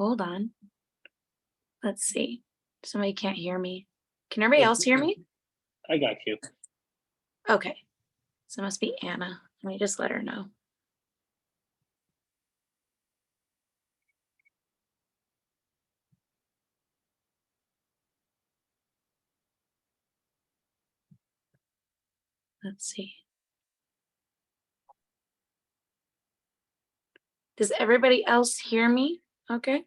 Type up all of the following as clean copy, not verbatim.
hold on. Let's see. Somebody can't hear me. Can everybody else hear me? I got you. Okay. So it must be Anna. Let me just let her know. Let's see. Does everybody else hear me? Okay.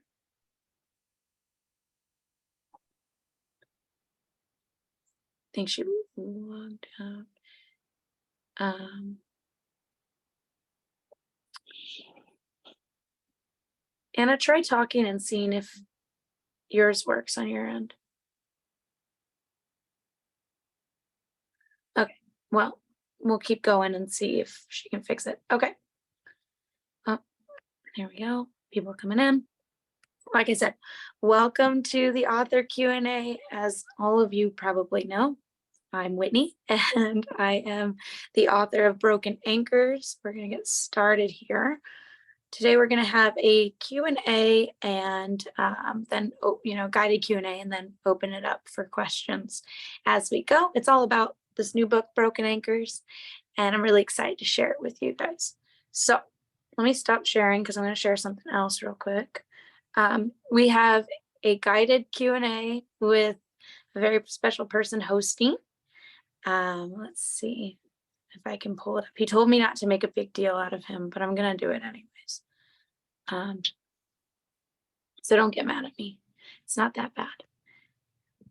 I think she logged out. Anna, try talking and seeing if yours works on your end. Okay, well, we'll keep going and see if she can fix it. Okay. Oh, there we go. People are coming in. Like I said, welcome to the author Q&A. As all of you probably know, I'm Whitney, and I am the author of Broken Anchors. We're going to get started here. Today we're going to have a Q&A and then, guided Q&A, and then open it up for questions as we go. It's all about this new book, Broken Anchors, and I'm really excited to share it with you guys. So let me stop sharing because I'm going to share something else real quick. We have a guided Q&A with a very special person hosting. Let's see if I can pull it up. He told me not to make a big deal out of him, but I'm going to do it anyways. So don't get mad at me. It's not that bad.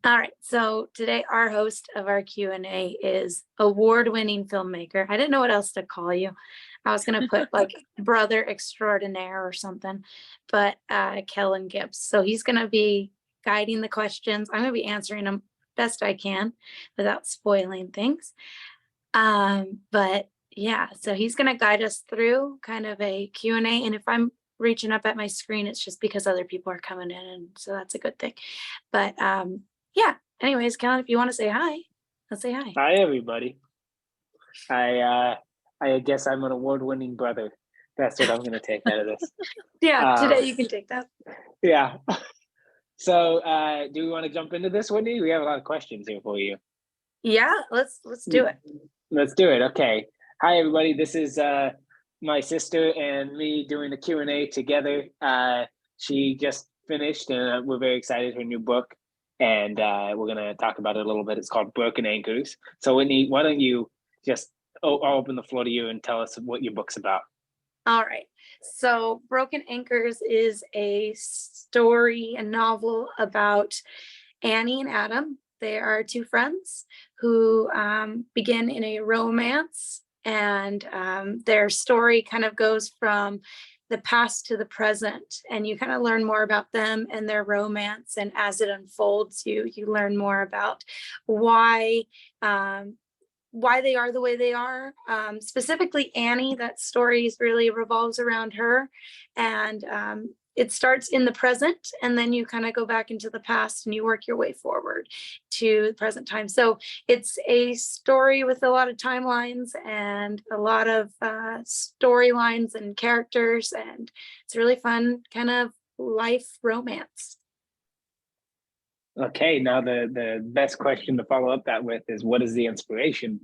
All right. So today our host of our Q&A is award-winning filmmaker. I didn't know what else to call you. I was going to put like brother extraordinaire or something, but Kellen Gibbs. So he's going to be guiding the questions. I'm going to be answering them best I can without spoiling things. But yeah, so he's going to guide us through kind of a Q&A. And if I'm reaching up at my screen, it's just because other people are coming in. And so that's a good thing. But yeah, anyways, Kellen, if you want to say hi, let's say hi. Hi, everybody. I guess I'm an award-winning brother. That's what I'm going to take out of this. Yeah, today you can take that. Yeah. So do we want to jump into this, Whitney? We have a lot of questions here for you. Yeah, let's do it. Let's do it. Okay. Hi, everybody. This is my sister and me doing the Q&A together. She just finished, and we're very excited, her new book. And we're going to talk about it a little bit. It's called Broken Anchors. So, Whitney, why don't you just I'll open the floor to you and tell us what your book's about. All right. So Broken Anchors is a story, a novel about Annie and Adam. They are two friends who begin in a romance, and their story kind of goes from the past to the present, and you kind of learn more about them and their romance. And as it unfolds, you learn more about why they are the way they are. Specifically Annie, that story really revolves around her. And it starts in the present, and then you kind of go back into the past and you work your way forward to the present time. So it's a story with a lot of timelines and a lot of storylines and characters. And it's a really fun kind of life romance. Okay, now the best question to follow up that with is, what is the inspiration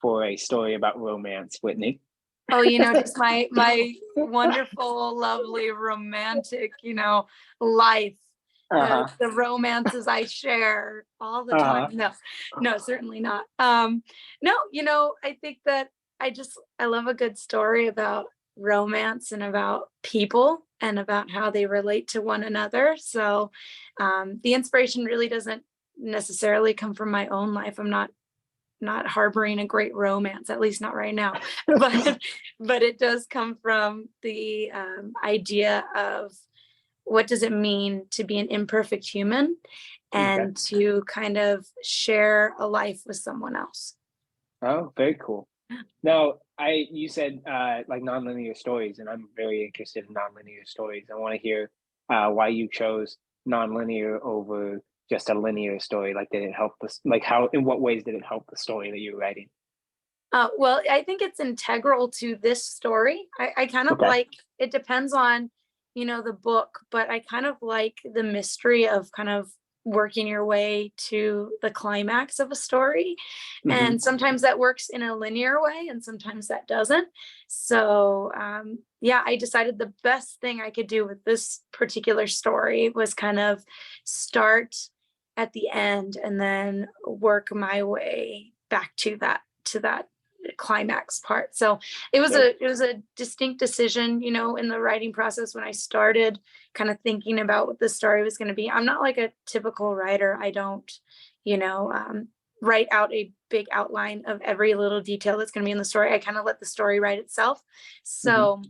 for a story about romance, Whitney? Oh, just my wonderful, lovely, romantic, life. The romances I share all the time. No, certainly not. No, I think that I love a good story about romance and about people and about how they relate to one another. So the inspiration really doesn't necessarily come from my own life. I'm not harboring a great romance, at least not right now, but it does come from the idea of what does it mean to be an imperfect human and to kind of share a life with someone else. Oh, very cool. Now, you said like nonlinear stories, and I'm very interested in nonlinear stories. I want to hear why you chose nonlinear over just a linear story. Like, did it help us? Like, in what ways did it help the story that you're writing? Well, I think it's integral to this story. I kind of like, it depends on the book, but I kind of like the mystery of kind of working your way to the climax of a story. Hmm. And sometimes that works in a linear way, and sometimes that doesn't. So, yeah, I decided the best thing I could do with this particular story was kind of start at the end and then work my way back to that climax part. So Yep. it was a distinct decision, in the writing process when I started kind of thinking about what the story was going to be. I'm not like a typical writer. I don't, you know, um, write out a big outline of every little detail that's going to be in the story. I kind of let the story write itself. Hmm. So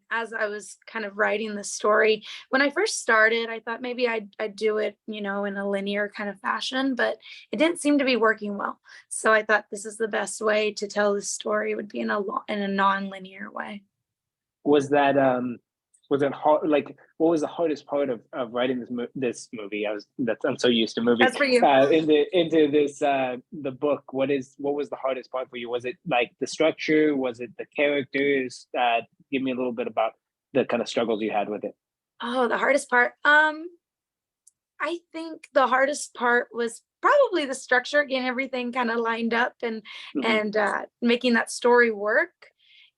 as I was kind of writing the story, when I first started, I thought maybe I'd do it, in a linear kind of fashion, but it didn't seem to be working well. So I thought this is the best way to tell the story would be in a non-linear way. Was that was it hard? Like, what was the hardest part of writing this movie? I'm so used to movies. As for you, Into this the book. What was the hardest part for you? Was it like the structure? Was it the characters? Give me a little bit about the kind of struggles you had with it. oh, the hardest part. I think the hardest part was probably the structure, getting everything kind of lined up Hmm. and making that story work.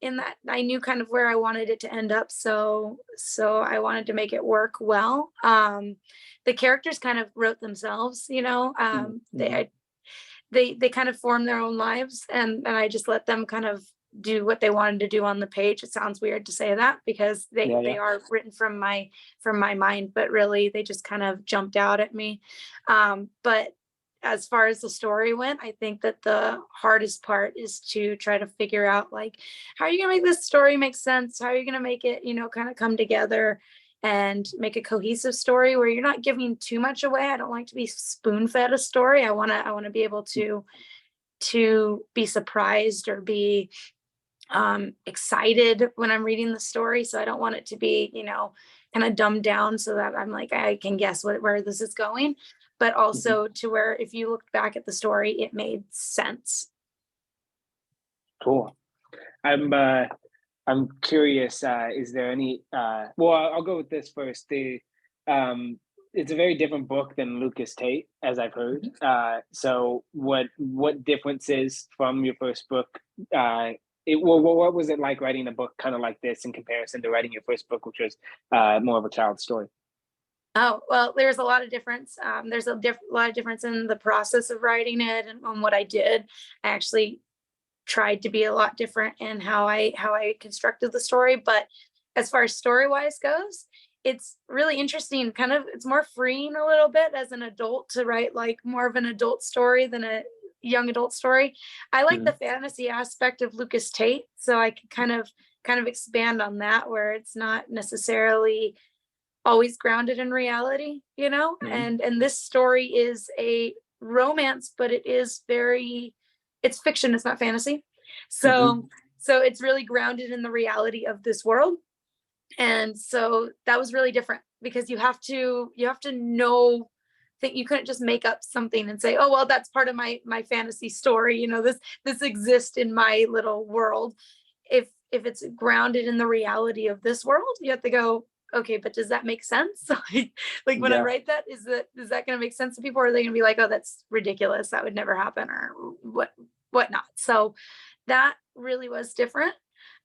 In that I knew kind of where I wanted it to end up, so I wanted to make it work well. The characters kind of wrote themselves, Hmm. they kind of formed their own lives, and I just let them kind of do what they wanted to do on the page. It sounds weird to say that because Yeah, they yeah. are written from my mind, but really they just kind of jumped out at me. But as far as the story went, I think that the hardest part is to try to figure out, like, how are you gonna make this story make sense? How are you gonna make it, kind of come together and make a cohesive story where you're not giving too much away. I don't like to be spoon fed a story. I want to be able to be surprised or be excited when I'm reading the story. So I don't want it to be, kind of dumbed down so that I'm like, I can guess where this is going, but Hmm. also to where if you looked back at the story, it made sense. Cool. I'm uh, I'm curious. Is there any? Well, I'll go with this first. Um, it's a very different book than Lucas Tate, as I've heard. Mhm. So, what differences from your first book? What was it like writing a book kind of like this in comparison to writing your first book, which was more of a child's story? Oh, well, there's a lot of difference. There's lot of difference in the process of writing it and on what I did. I actually tried to be a lot different in how I constructed the story. But as far as story wise goes, it's really interesting. Kind of, it's more freeing a little bit as an adult to write like more of an adult story than a young adult story. I like the Hmm. fantasy aspect of Lucas Tate, so I could kind of expand on that where it's not necessarily always grounded in reality, Hmm. and this story is a romance, but it's fiction, it's not fantasy. Hmm. So it's really grounded in the reality of this world. And so that was really different because you have to know that you couldn't just make up something and say, oh well, that's part of my fantasy story, this exists in my little world. If it's grounded in the reality of this world, you have to go, okay, but does that make sense? Like when I Yeah. write that, is that going to make sense to people, or are they going to be like, oh, that's ridiculous, that would never happen, or whatnot? So that really was different.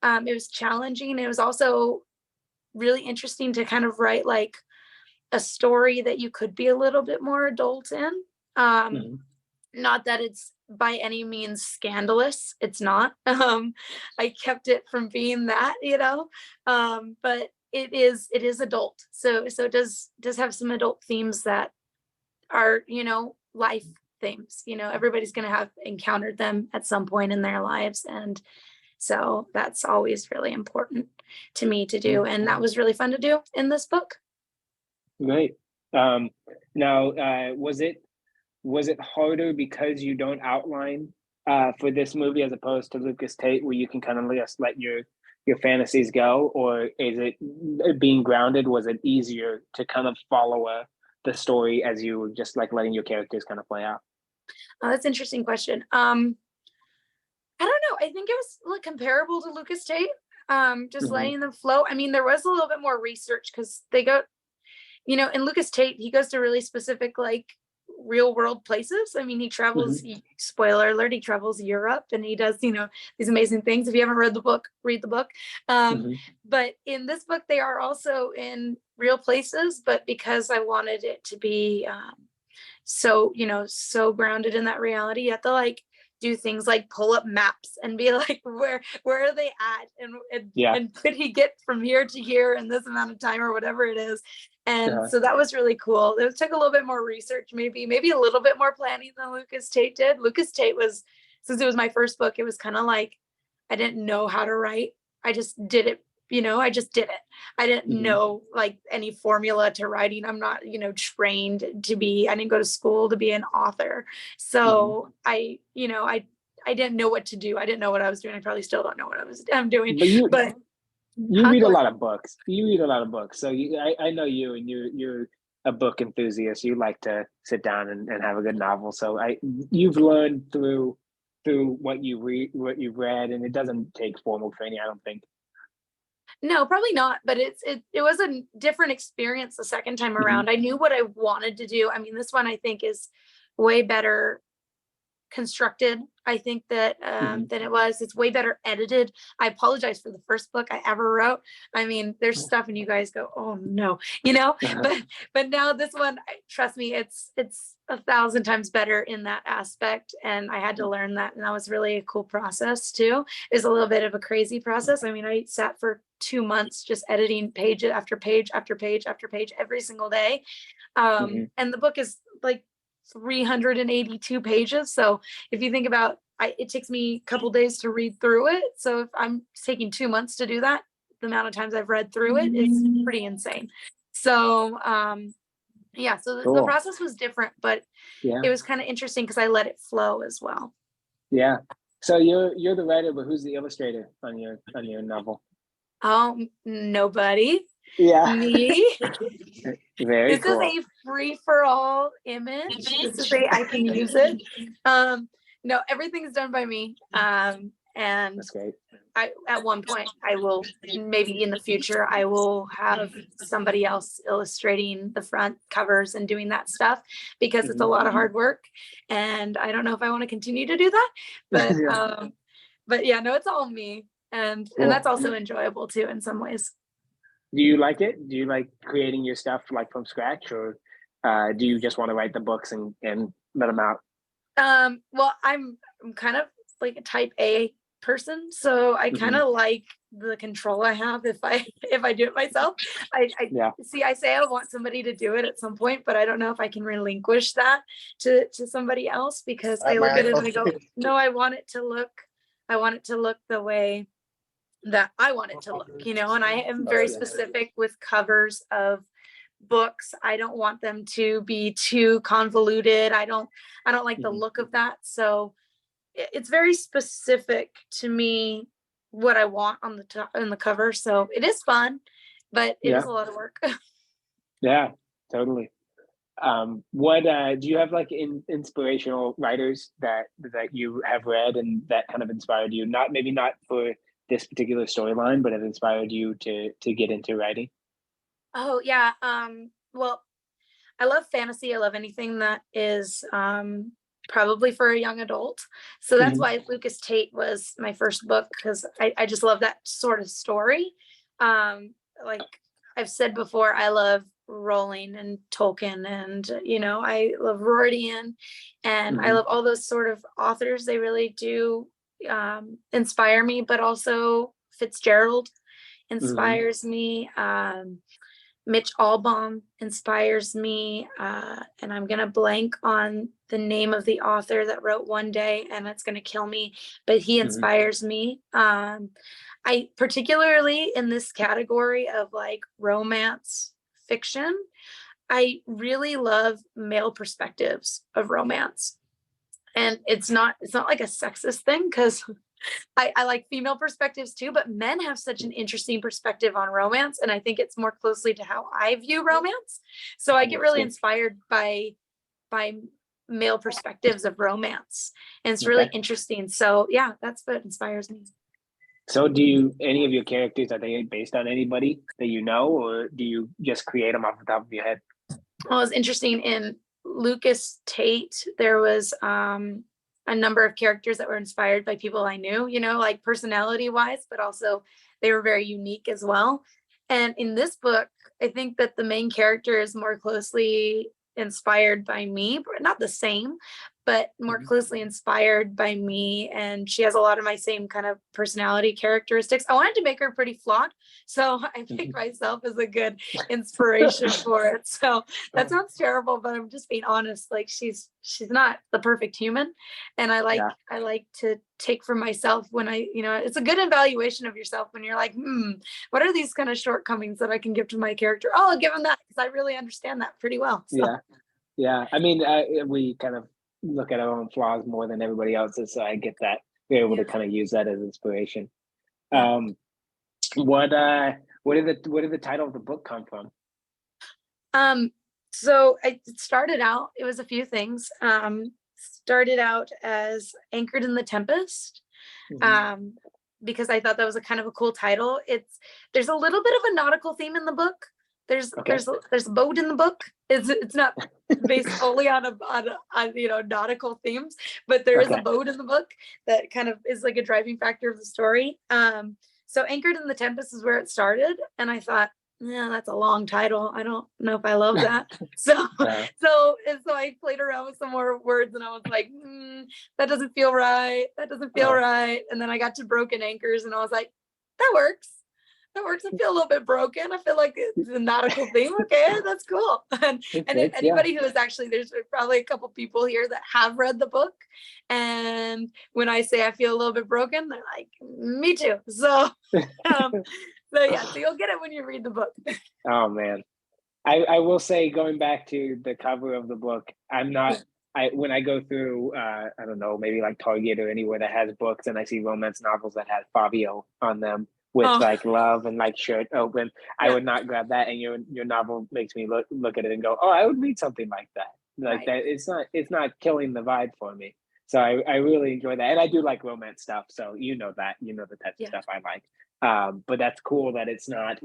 It was challenging. It was also really interesting to kind of write like a story that you could be a little bit more adult in. um Hmm. Not that it's by any means scandalous. It's not. I kept it from being that, but it is adult. So it does have some adult themes that are, life themes. Everybody's gonna have encountered them at some point in their lives. And so that's always really important to me to do. And that was really fun to do in this book. Great. Um, Now, was it harder because you don't outline for this movie as opposed to Lucas Tate, where you can kind of just let your fantasies go, or is it being grounded? Was it easier to kind of follow the story as you were just like letting your characters kind of play out? Oh, that's an interesting question. I don't know. I think it was like comparable to Lucas Tate. Just Mhm. letting them flow. I mean, there was a little bit more research because they go, and Lucas Tate, he goes to really specific, like, real world places. I mean, he travels, Mhm. spoiler alert, he travels Europe and he does, these amazing things. If you haven't read the book, read the book. Mhm. But in this book, they are also in real places, but because I wanted it to be so, so grounded in that reality, you have to like do things like pull up maps and be like, where are they at? Yeah. And could he get from here to here in this amount of time or whatever it is? And Uh-huh. so that was really cool. It took a little bit more research, maybe a little bit more planning than Lucas Tate did. Lucas Tate was, since it was my first book, it was kind of like I didn't know how to write. I just did it, I just did it. I didn't Mhm. know like any formula to writing. I'm not, trained to be, I didn't go to school to be an author. Mhm. So I didn't know what to do. I didn't know what I was doing. I probably still don't know what I'm doing, But but you read a go ahead. lot of books. You read a lot of books. So I know you, and you're a book enthusiast. You like to sit down and have a good novel. So you've learned through what you read, what you've read, and it doesn't take formal training, I don't think. No, probably not, but it was a different experience the second time Mhm. around. I knew what I wanted to do. I mean, this one I think is way better constructed. I think that Mhm. than it was. It's way better edited. I apologize for the first book I ever wrote. I mean, there's stuff and you guys go, oh no, Uh-huh. but now this one, trust me, it's 1,000 times better in that aspect. And I had to learn that, and that was really a cool process too. It's a little bit of a crazy process. I mean, I sat for 2 months just editing page after page after page after page every single day. Mhm. And the book is like 382 pages. So if you think about, it takes me a couple days to read through it. So if I'm taking 2 months to do that, the amount of times I've read through it is pretty insane. So yeah, so the Cool. process was different, but Yeah. it was kind of interesting because I let it flow as well. Yeah. So you're the writer, but who's the illustrator on your novel? Nobody. Yeah. Me. Very This is cool. a free for all image. This is a I can use it. No, everything's done by me. And That's great. I at one point I will, maybe in the future I will have somebody else illustrating the front covers and doing that stuff because it's a Mhm. lot of hard work, and I don't know if I want to continue to do that. But Yeah. but yeah, no, it's all me, and that's Cool. also enjoyable too in some ways. Do you like it? Do you like creating your stuff like from scratch, or do you just want to write the books and let them out? Well, I'm kind of like a type A person, so I kind Mhm. of like the control I have if I if I do it myself. I Yeah. see. I say I want somebody to do it at some point, but I don't know if I can relinquish that to somebody else because I look at it and I go, no, I want it to look the way that I want it to look, and I am very Yeah. specific with covers of books. I don't want them to be too convoluted. I don't like the Mhm. look of that. So it's very specific to me what I want on the top in the cover. So it is fun, but it is Yeah. a lot of work. Yeah. Totally. What do you have like inspirational writers that you have read and that kind of inspired you? Not maybe not for this particular storyline, but have inspired you to get into writing. Oh yeah. Well, I love fantasy. I love anything that is probably for a young adult. So that's Mhm. why Lucas Tate was my first book because I just love that sort of story. Like I've said before, I love Rowling and Tolkien, and I love Rordian, and I Mhm. love all those sort of authors. They really do inspire me, but also Fitzgerald Mhm. inspires me. Mitch Albom inspires me, and I'm gonna blank on the name of the author that wrote One Day, and it's gonna kill me, but he Mhm. inspires me. I particularly in this category of like romance fiction, I really love male perspectives of romance. And it's not like a sexist thing because I like female perspectives too, but men have such an interesting perspective on romance. And I think it's more closely to how I view romance. So I get really Interesting. inspired by male perspectives of romance. And it's really Okay. interesting. So yeah, that's what inspires me. So do any of your characters, are they based on anybody that you know, or do you just create them off the top of your head? Well, it was interesting in Lucas Tate, there was a number of characters that were inspired by people I knew, like personality wise, but also they were very unique as well. And in this book, I think that the main character is more closely inspired by me, but not the same, but more closely inspired by me. And she has a lot of my same kind of personality characteristics. I wanted to make her pretty flawed, so I picked myself as a good inspiration for it. So that sounds terrible, but I'm just being honest. Like she's not the perfect human, and I like to take from myself when it's a good evaluation of yourself when you're like, what are these kind of shortcomings that I can give to my character? Oh, I'll give them that because I really understand that pretty well. So. Yeah. I mean, we kind of look at our own flaws more than everybody else's, so I get that. We're able to kind of use that as inspiration. What did the title of the book come from? So it started out, it was a few things. Started out as Anchored in the Tempest, because I thought that was a kind of a cool title. There's a little bit of a nautical theme in the book. There's a boat in the book. It's not based solely on nautical themes, but there is a boat in the book that kind of is like a driving factor of the story. So Anchored in the Tempest is where it started, and I thought, yeah, that's a long title. I don't know if I love that. So I played around with some more words, and I was like, that doesn't feel right. That doesn't feel right. And then I got to Broken Anchors, and I was like, that works. I feel a little bit broken. I feel like it's a nautical theme. Okay, that's cool. And anybody who is actually, there's probably a couple people here that have read the book. And when I say I feel a little bit broken, they're like, me too. So, so you'll get it when you read the book. Oh man. I will say, going back to the cover of the book, when I go through, I don't know, maybe like Target or anywhere that has books, and I see romance novels that have Fabio on them with like love and like shirt open, I would not grab that. And your novel makes me look at it and go, oh, I would read something like that. Like that, it's not killing the vibe for me. So I really enjoy that, and I do like romance stuff. So the types of stuff I like. But that's cool that it's not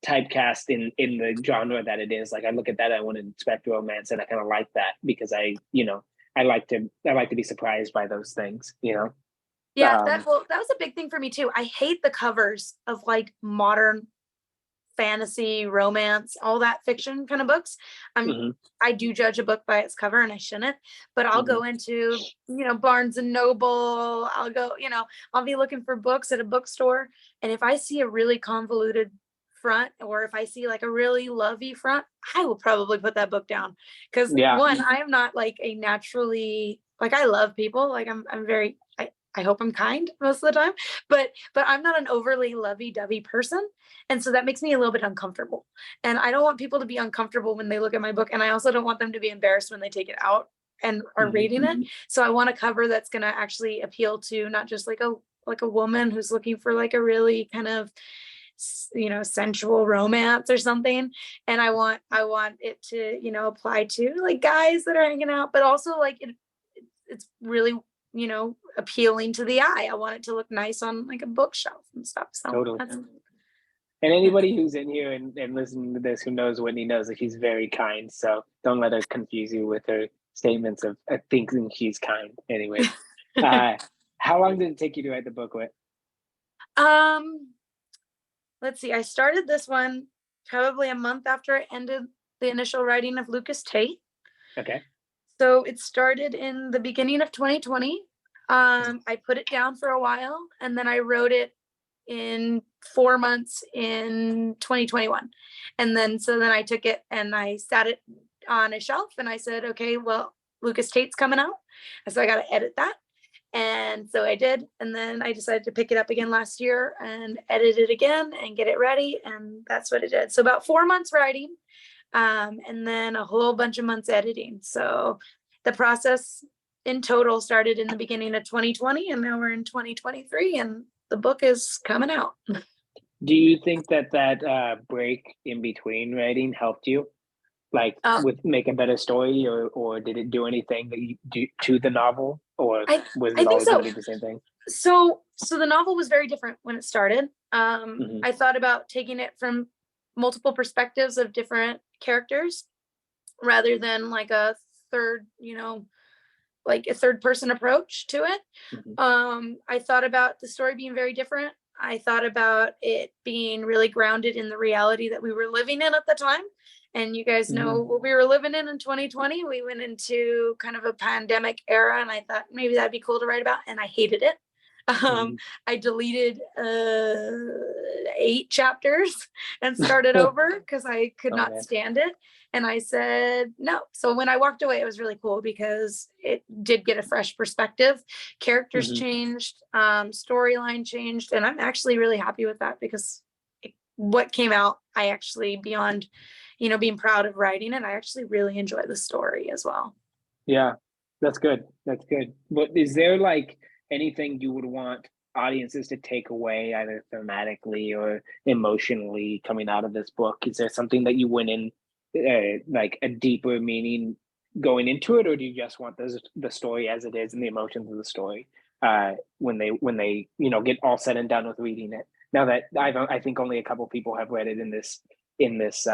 typecast in the genre that it is. Like I look at that, I want to expect romance, and I kind of like that because I like to be surprised by those things. Yeah, that was a big thing for me too. I hate the covers of like modern fantasy, romance, all that fiction kind of books. I do judge a book by its cover, and I shouldn't, but I'll go into, Barnes and Noble. I'll go, I'll be looking for books at a bookstore. And if I see a really convoluted front, or if I see like a really lovey front, I will probably put that book down. Because one, I am not like a naturally, like I love people. Like I'm very, I hope I'm kind most of the time, but I'm not an overly lovey-dovey person. And so that makes me a little bit uncomfortable. And I don't want people to be uncomfortable when they look at my book. And I also don't want them to be embarrassed when they take it out and are reading it. So I want a cover that's going to actually appeal to not just like a woman who's looking for like a really kind of, sensual romance or something. And I want it to, apply to like guys that are hanging out, but also like it's really, appealing to the eye. I want it to look nice on like a bookshelf and stuff. So totally. And anybody who's in here and listening to this who knows Whitney knows that she's very kind. So don't let her confuse you with her statements of thinking she's kind. Anyway, how long did it take you to write the book, Whit? Let's see. I started this one probably a month after I ended the initial writing of Lucas Tate. Okay. So it started in the beginning of 2020. I put it down for a while, and then I wrote it in 4 months in 2021. And then I took it and I sat it on a shelf, and I said, okay, well, Lucas Tate's coming out. So I got to edit that. And so I did. And then I decided to pick it up again last year and edit it again and get it ready. And that's what it did. So about 4 months writing, and then a whole bunch of months editing. So the process in total started in the beginning of 2020, and now we're in 2023, and the book is coming out. Do you think that break in between writing helped you, like with make a better story, or did it do anything that you do to the novel, or was it always going to be the same thing? So the novel was very different when it started. Hmm. I thought about taking it from multiple perspectives of different characters rather than like a third, like a third person approach to it. Hmm. I thought about the story being very different. I thought about it being really grounded in the reality that we were living in at the time. And you guys know Hmm. what we were living in 2020. We went into kind of a pandemic era, and I thought maybe that'd be cool to write about, and I hated it. Um, Hmm. I deleted 8 chapters and started over because I could not Okay. stand it. And I said no. So when I walked away, it was really cool because it did get a fresh perspective. Characters Hmm. changed, storyline changed, and I'm actually really happy with that because what came out, I actually, beyond, being proud of writing it, I actually really enjoy the story as well. Yeah, that's good. That's good. But is there like anything you would want audiences to take away, either thematically or emotionally, coming out of this book? Is there something that you went in, like a deeper meaning going into it, or do you just want the story as it is and the emotions of the story when they get all said and done with reading it? Now that I think only a couple people have read it in this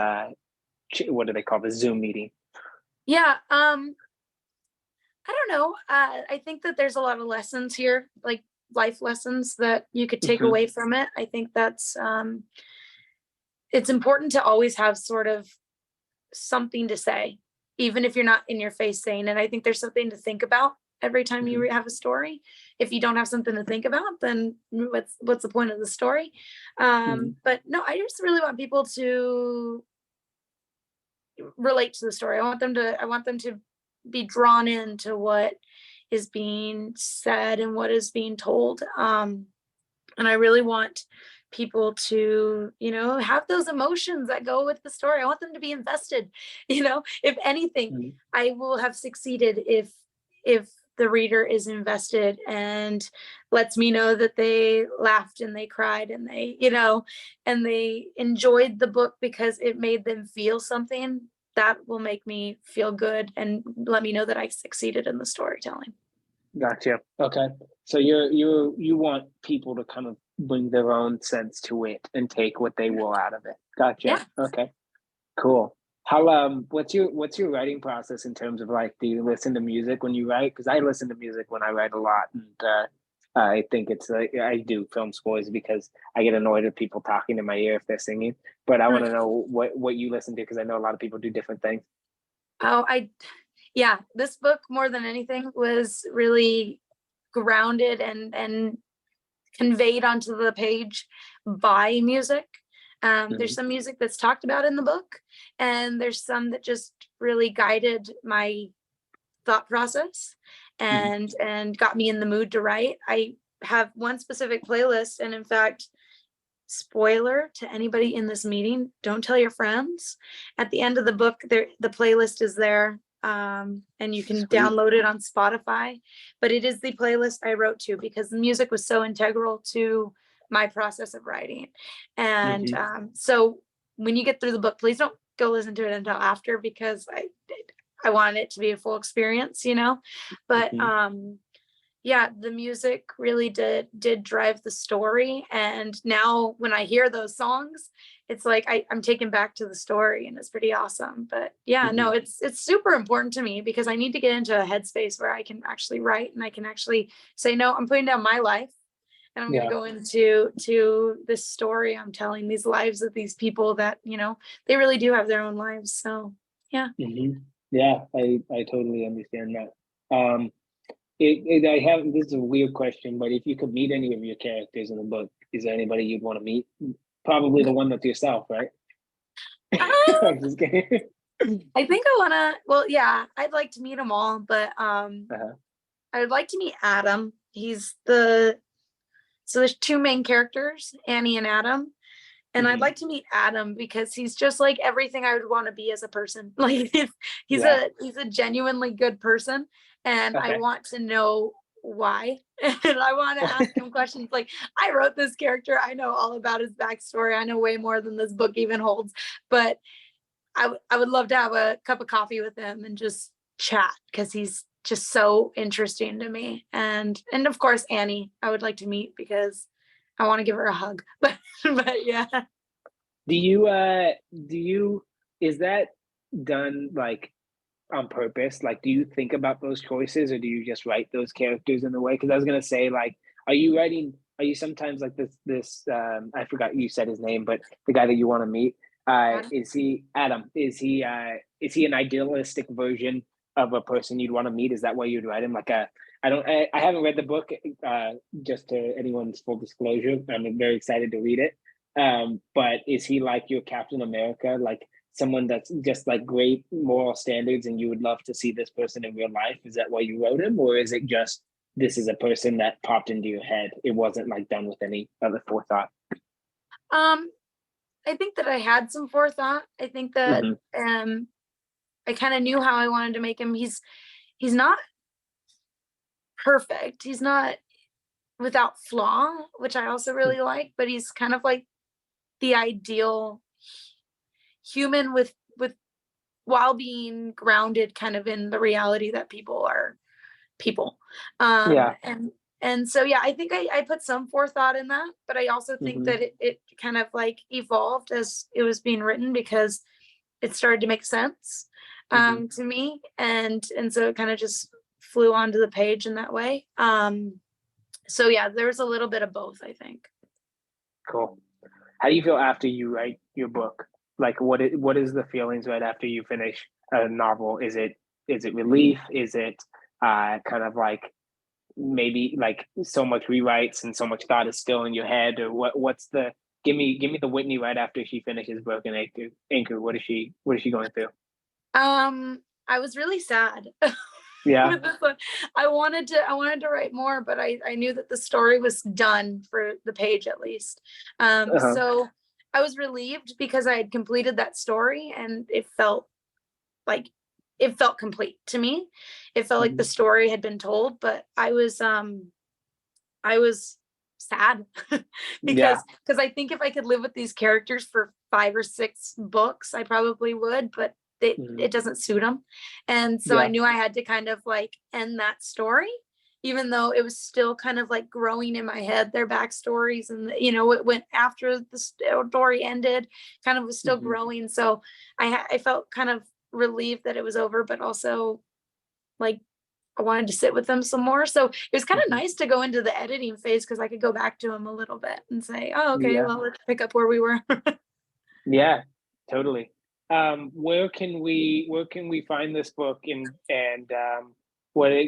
what do they call the Zoom meeting? Yeah, I don't know. I think that there's a lot of lessons here, like life lessons that you could take Hmm. away from it. I think that's it's important to always have sort of something to say, even if you're not in your face saying it. I think there's something to think about every time you Hmm. have a story. If you don't have something to think about, then what's the point of the story? Hmm. But no, I just really want people to relate to the story. I want them to be drawn into what is being said and what is being told. And I really want people to, have those emotions that go with the story. I want them to be invested. If anything, Hmm. I will have succeeded if the reader is invested and lets me know that they laughed and they cried and they enjoyed the book because it made them feel something. That will make me feel good and let me know that I succeeded in the storytelling. Gotcha. Okay. So you want people to kind of bring their own sense to it and take what they will out of it. Gotcha. Yeah. Okay. Cool. How what's your writing process in terms of like, do you listen to music when you write? Because I listen to music when I write a lot, and I think it's like I do film scores because I get annoyed at people talking in my ear if they're singing. But I want to know what you listen to because I know a lot of people do different things. Oh, yeah, this book more than anything was really grounded and conveyed onto the page by music. There's Hmm. some music that's talked about in the book, and there's some that just really guided my thought process Hmm. and got me in the mood to write. I have one specific playlist, and in fact, spoiler to anybody in this meeting, don't tell your friends. At the end of the book, the playlist is there, and you can Sweet. download it on Spotify. But it is the playlist I wrote to because the music was so integral to my process of writing. And Hmm. so when you get through the book, please don't go listen to it until after because I want it to be a full experience. But Hmm. yeah, the music really did drive the story, and now when I hear those songs, it's like I'm taken back to the story, and it's pretty awesome. But yeah, no, Hmm. it's super important to me because I need to get into a headspace where I can actually write and I can actually say, no, I'm putting down my life and I'm going to Yeah. go into this story I'm telling, these lives of these people that they really do have their own lives. So yeah. Hmm. Yeah, I totally understand that. I have this is a weird question, but if you could meet any of your characters in the book, is there anybody you'd want to meet? Probably the one that's yourself, right? I'm just kidding. I think I wanna. Well, yeah, I'd like to meet them all, but Uh-huh. I would like to meet Adam. He's the So there's two main characters, Annie and Adam, and I'd Hmm. like to meet Adam because he's just like everything I would want to be as a person. Like he's Yeah. a genuinely good person, and I Okay. want to know why. And I want to ask him questions like, I wrote this character, I know all about his backstory, I know way more than this book even holds, but I would love to have a cup of coffee with him and just chat because just so interesting to me. And of course Annie, I would like to meet because I want to give her a hug. But yeah. Do you is that done like on purpose? Like, do you think about those choices, or do you just write those characters in the way? Because I was gonna say, like, are you sometimes like this I forgot you said his name, but the guy that you want to meet, Adam? is he Adam? Is he an idealistic version of a person you'd want to meet? Is that why you'd write him? Like I haven't read the book, just to anyone's full disclosure. I'm very excited to read it. But is he like your Captain America, like someone that's just like great moral standards and you would love to see this person in real life? Is that why you wrote him, or is it just this is a person that popped into your head? It wasn't like done with any other forethought. Um, I think that I had some forethought. I think that I kind of knew how I wanted to make him. He's not perfect. He's not without flaw, which I also really like, but he's kind of like the ideal human with while being grounded kind of in the reality that people are people. Yeah. And so yeah, I think I put some forethought in that, but I also think that it kind of like evolved as it was being written because it started to make sense to me, and so it kind of just flew onto the page in that way. So yeah, there's a little bit of both, I think. Cool. How do you feel after you write your book? Like, what is the feelings right after you finish a novel? Is it relief? Is it kind of like maybe like so much rewrites and so much thought is still in your head, or what's the give me the Whitney right after she finishes Broken Anchor? What is she going through? I was really sad. Yeah. With this one. I wanted to write more, but I knew that the story was done for the page at least. So I was relieved because I had completed that story and it felt complete to me. It felt like the story had been told, but I was sad because I think if I could live with these characters for 5 or 6 books, I probably would, but it doesn't suit them. And so I knew I had to kind of like end that story, even though it was still kind of like growing in my head, their backstories, and it went after the story ended, kind of was still growing. So I felt kind of relieved that it was over, but also like I wanted to sit with them some more. So it was kind of nice to go into the editing phase because I could go back to them a little bit and say, oh, okay, well, let's pick up where we were. Yeah, totally. Where can we find this book, and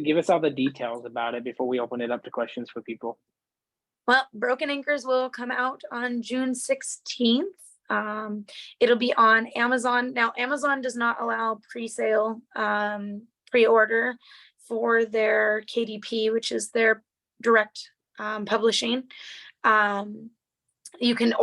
give us all the details about it before we open it up to questions for people? Well, Broken Anchors will come out on June 16th. It'll be on Amazon. Now, Amazon does not allow pre-sale, pre-order for their KDP, which is their direct publishing. You can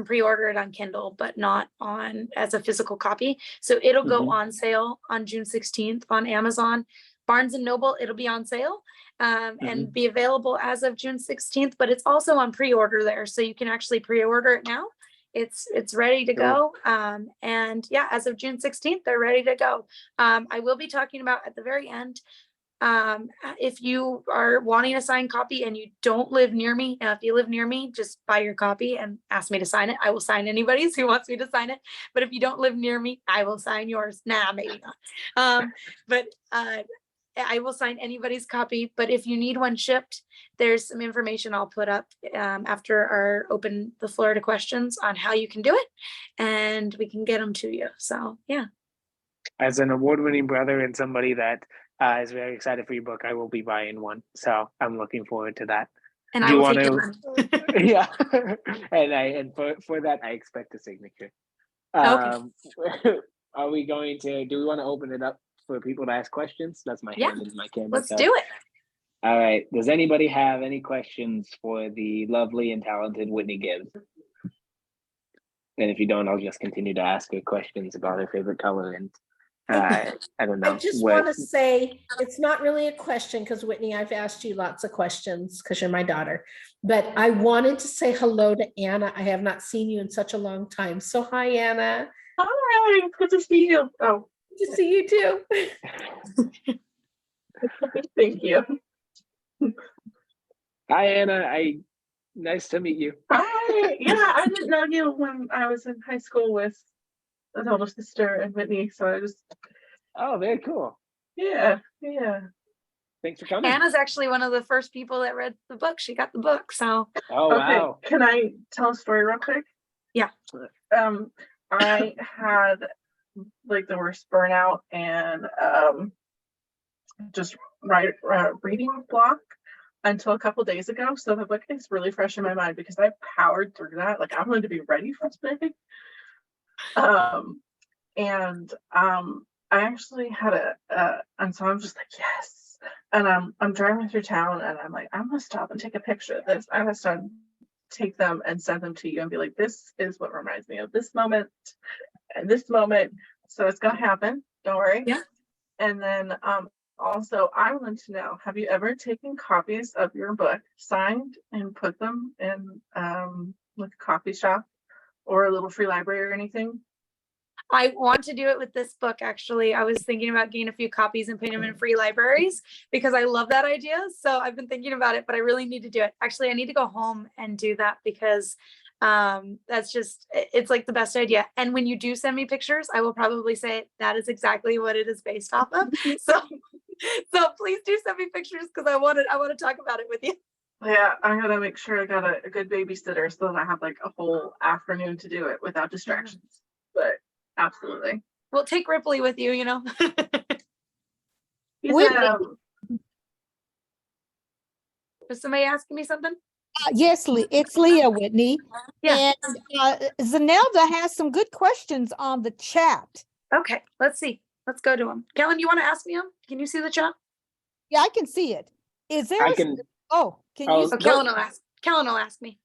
pre-order it on Kindle, but not on as a physical copy. So it'll go on sale on June 16th on Amazon. Barnes and Noble, it'll be on sale and be available as of June 16th, but it's also on pre-order there. So you can actually pre-order it now. It's ready to go. And yeah, as of June 16th, they're ready to go. I will be talking about at the very end, if you are wanting a signed copy and you don't live near me, if you live near me, just buy your copy and ask me to sign it. I will sign anybody's who wants me to sign it. But if you don't live near me, I will sign yours. Nah, maybe not. But I will sign anybody's copy. But if you need one shipped, there's some information I'll put up after open the floor to questions on how you can do it, and we can get them to you. So yeah. As an award-winning brother and somebody that is very excited for your book, I will be buying one. So I'm looking forward to that. And I will take your money. Yeah. and for that, I expect a signature. Okay. Do we want to open it up for people to ask questions? That's my hand in my camera. Let's do it. All right. Does anybody have any questions for the lovely and talented Whitney Gibbs? And if you don't, I'll just continue to ask her questions about her favorite color and I don't know. I just want to say it's not really a question because Whitney, I've asked you lots of questions because you're my daughter, but I wanted to say hello to Anna. I have not seen you in such a long time. So hi, Anna. Hi, good to see you. Oh, good to see you too. Thank you. Hi, Anna. Nice to meet you. Hi. Yeah, I didn't know you when I was in high school with an older sister and Whitney. So I just, Oh, very cool. yeah. Thanks for coming. Anna's actually one of the first people that read the book. She got the book, so Oh, Okay. wow. Can I tell a story real quick? Yeah. I had like the worst burnout and just reading block until a couple days ago. So the book is really fresh in my mind because I powered through that. Like I'm going to be ready for today. I actually had and so I'm just like, yes. And I'm driving through town and I'm like, I'm gonna stop and take a picture of this. I'm gonna stop, take them and send them to you and be like, this is what reminds me of this moment and this moment. So it's gonna happen. Don't worry. Yeah. And then also I want to know, have you ever taken copies of your book, signed and put them in like a coffee shop or a little free library or anything? I want to do it with this book. Actually, I was thinking about getting a few copies and putting them in free libraries because I love that idea. So I've been thinking about it, but I really need to do it. Actually, I need to go home and do that because that's just, it's like the best idea. And when you do send me pictures, I will probably say that is exactly what it is based off of. So please do send me pictures because I want to talk about it with you. Yeah, I'm gonna make sure I got a good babysitter so that I have like a whole afternoon to do it without distractions. But absolutely. We'll take Ripley with you, you know. He's Whitney. Was somebody asking me something? Yes, it's Leah, Whitney. Yeah. And Zanelda has some good questions on the chat. Okay, let's see. Let's go to them. Kellen, you want to ask me them? Can you see the chat? Yeah, I can see it. Is there? I can. Can Oh, you? Oh, Kellen will ask. Kellen will ask me.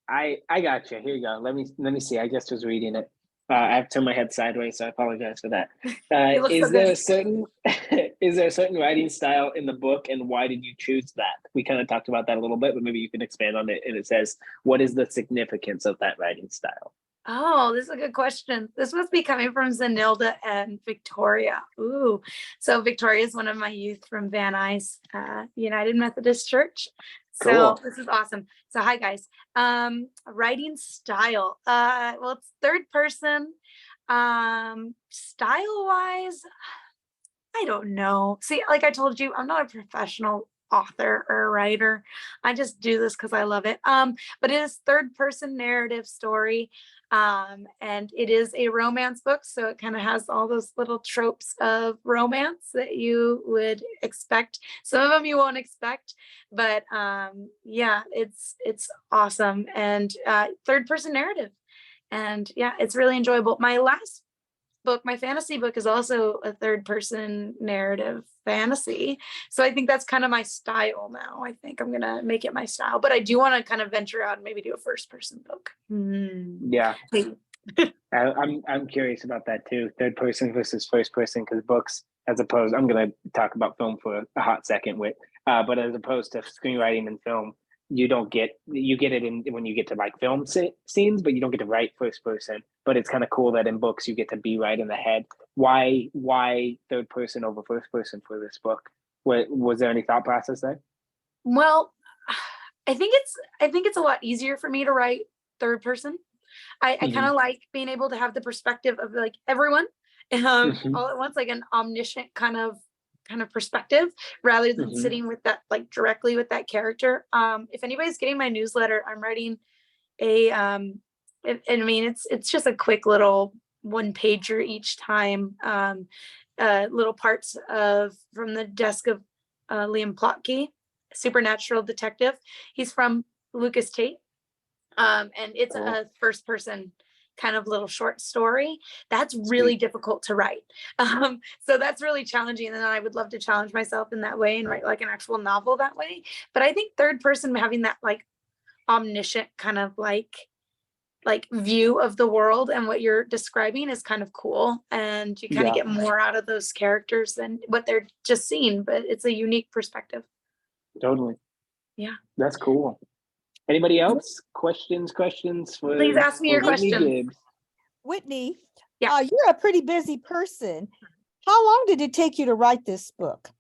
I got you. Here you go. Let me see. I just was reading it. I have turned my head sideways, so I apologize for that. looks Is so there good. a certain is there a certain writing style in the book, and why did you choose that? We kind of talked about that a little bit, but maybe you can expand on it. And it says, what is the significance of that writing style? Oh, this is a good question. This must be coming from Zanilda and Victoria. Ooh, so Victoria is one of my youth from Van Nuys United Methodist Church. So Cool. this is awesome. So hi guys. Writing style. Well, it's third person. Style wise, I don't know. See, like I told you, I'm not a professional author or writer. I just do this because I love it. But it is third person narrative story. And it is a romance book. So it kind of has all those little tropes of romance that you would expect. Some of them you won't expect, but yeah, it's awesome. And third person narrative. And yeah, it's really enjoyable. My last book, my fantasy book, is also a third person narrative fantasy. So I think that's kind of my style now. I think I'm gonna make it my style, but I do want to kind of venture out and maybe do a first person book. Yeah. I'm curious about that too. Third person versus first person, because books, as opposed, I'm gonna talk about film for a hot second but as opposed to screenwriting and film, you get it in when you get to like film scenes, but you don't get to write first person. But it's kind of cool that in books you get to be right in the head. Why third person over first person for this book? Was there any thought process there? Well, I think it's a lot easier for me to write third person. I kind of like being able to have the perspective of like everyone all at once, like an omniscient kind of perspective, rather than sitting with that, like directly with that character. If anybody's getting my newsletter, I'm writing a and I mean it's just a quick little one pager each time, little parts from the desk of Liam Plotke, supernatural detective. He's from Lucas Tate, and it's a first person kind of little short story that's really difficult to write. So that's really challenging, and I would love to challenge myself in that way and write like an actual novel that way. But I think third person, having that like omniscient kind of like view of the world and what you're describing, is kind of cool, and you kind of get more out of those characters than what they're just seeing, but it's a unique perspective. Totally. Yeah, that's cool. Anybody else? Questions for please ask me your question. Whitney, yeah, you're a pretty busy person. How long did it take you to write this book?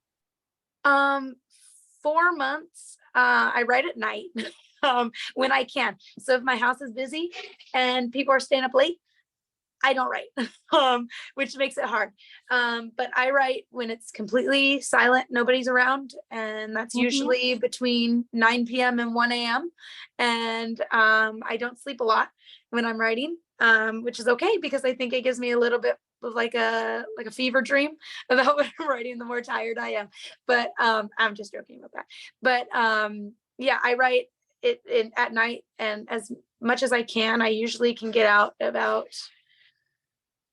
Um, 4 months. I write at night when I can. So if my house is busy and people are staying up late, I don't write, which makes it hard. But I write when it's completely silent, nobody's around, and that's usually between 9 p.m. and 1 a.m. And I don't sleep a lot when I'm writing, which is okay because I think it gives me a little bit of like a fever dream about what I'm writing, the more tired I am. But I'm just joking about that. But yeah, I write it at night, and as much as I can, I usually can get out about